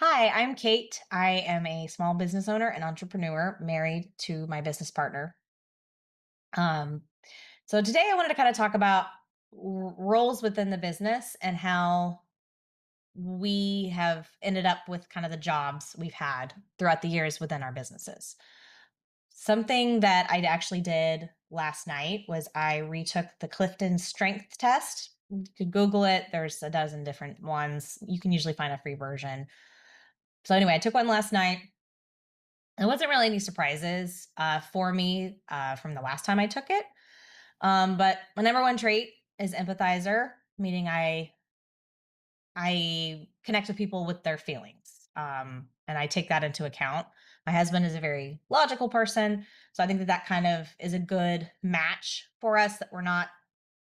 Hi, I'm Kate. I am a small business owner and entrepreneur married to my business partner. Um, so today I wanted to kind of talk about roles within the business and how we have ended up with kind of the jobs we've had throughout the years within our businesses. Something that I actually did last night was I retook the Clifton Strength Test. You could Google it. There's a dozen different ones. You can usually find a free version. So anyway, I took one last night. There wasn't really any surprises for me from the last time I took it. But my number one trait is empathizer, meaning I connect with people with their feelings, and I take that into account. My husband is a very logical person, so I think that that kind of is a good match for us. That we're not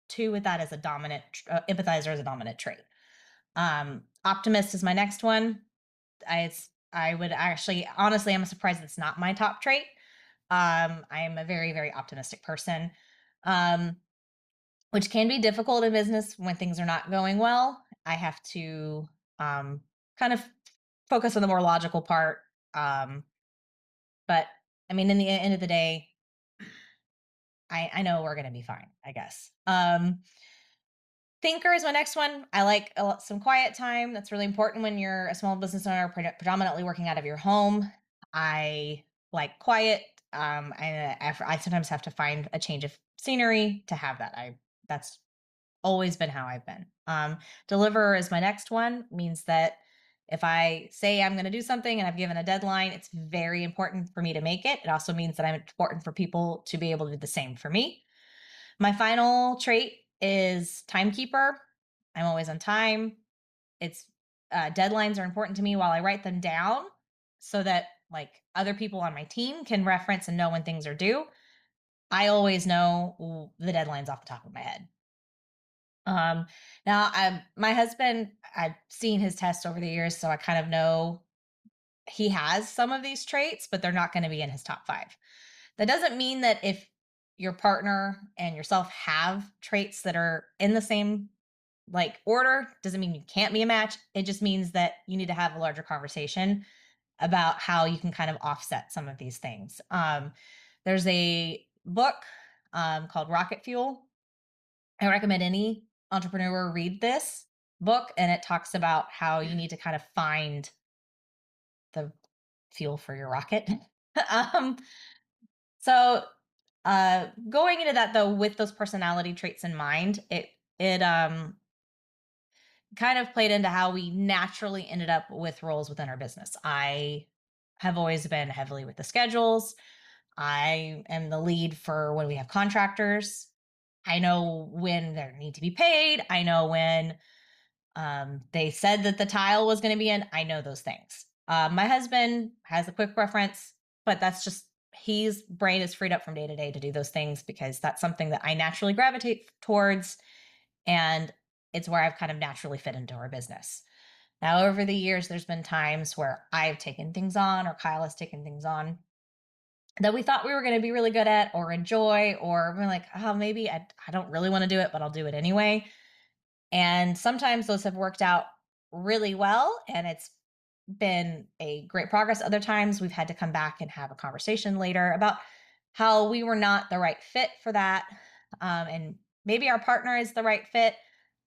two with that as a dominant empathizer as a dominant trait. Optimist is my next one. I would actually honestly, I'm surprised it's not my top trait. I am a very, very optimistic person, um, which can be difficult in business when things are not going well. I have to um, kind of focus on the more logical part. Um, but I mean, in the end of the day, I know we're going to be fine, I guess. Thinker is my next one. I like some quiet time. That's really important when you're a small business owner, predominantly working out of your home. I like quiet. I sometimes have to find a change of scenery to have that. I That's always been how I've been. Deliverer is my next one. Means that if I say I'm going to do something and I've given a deadline, it's very important for me to make it. It also means that I'm important for people to be able to do the same for me. My final trait is timekeeper. I'm always on time. It's Deadlines are important to me while I write them down so that like other people on my team can reference and know when things are due. I always know the deadlines off the top of my head. Um, my husband, I've seen his test over the years, so I kind of know he has some of these traits, but they're not going to be in his top five. That doesn't mean that if your partner and yourself have traits that are in the same like order, doesn't mean you can't be a match. It just means that you need to have a larger conversation about how you can kind of offset some of these things. There's a book called Rocket Fuel. I recommend any entrepreneur read this book, and it talks about how you need to kind of find the fuel for your rocket. um, going into that though, with those personality traits in mind, it kind of played into how we naturally ended up with roles within our business. I have always been heavily with the schedules. I am the lead for when we have contractors. I know when they need to be paid. I know when they said that the tile was going to be in. I know those things. My husband has a quick reference, but that's just his brain is freed up from day to day to do those things because that's something that I naturally gravitate towards. And it's where I've kind of naturally fit into our business. Now, over the years, there's been times where I've taken things on or Kyle has taken things on that we thought we were going to be really good at or enjoy, or we're like, oh, maybe I don't really want to do it, but I'll do it anyway. And sometimes those have worked out really well and it's been a great progress. Other times we've had to come back and have a conversation later about how we were not the right fit for that. And maybe our partner is the right fit.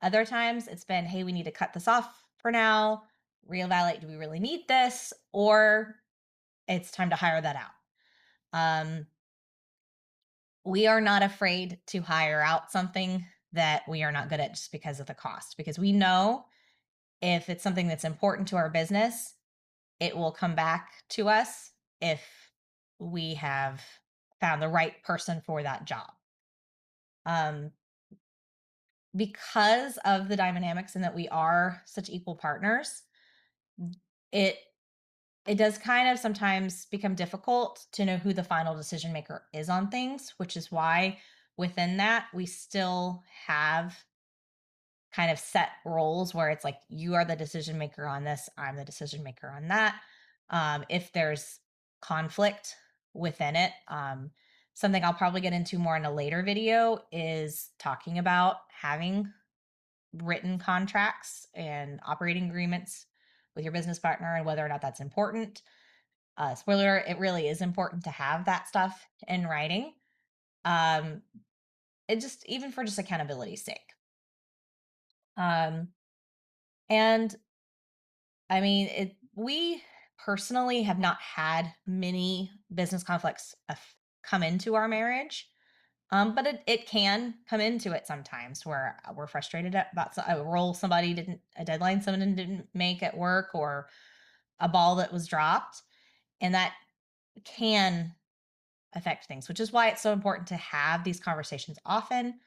Other times it's been, hey, we need to cut this off for now, reevaluate, do we really need this? Or it's time to hire that out. Um, we are not afraid to hire out something that we are not good at just because of the cost, because we know if it's something that's important to our business, it will come back to us if we have found the right person for that job. Um, because of the dynamics and that we are such equal partners, it it does kind of sometimes become difficult to know who the final decision maker is on things, which is why within that we still have kind of set roles where it's like you are the decision maker on this, I'm the decision maker on that. If there's conflict within it, something I'll probably get into more in a later video is talking about having written contracts and operating agreements with your business partner and whether or not that's important. Spoiler, it really is important to have that stuff in writing. Um, it just even for just accountability's sake. Um, and I mean, we personally have not had many business conflicts come into our marriage. But it can come into it sometimes where we're frustrated about a role somebody didn't, a deadline someone didn't make at work, or a ball that was dropped, and that can affect things, which is why it's so important to have these conversations often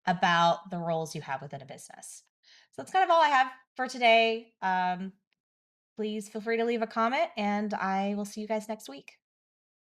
about the roles you have within a business. So that's kind of all I have for today. Please feel free to leave a comment, and I will see you guys next week.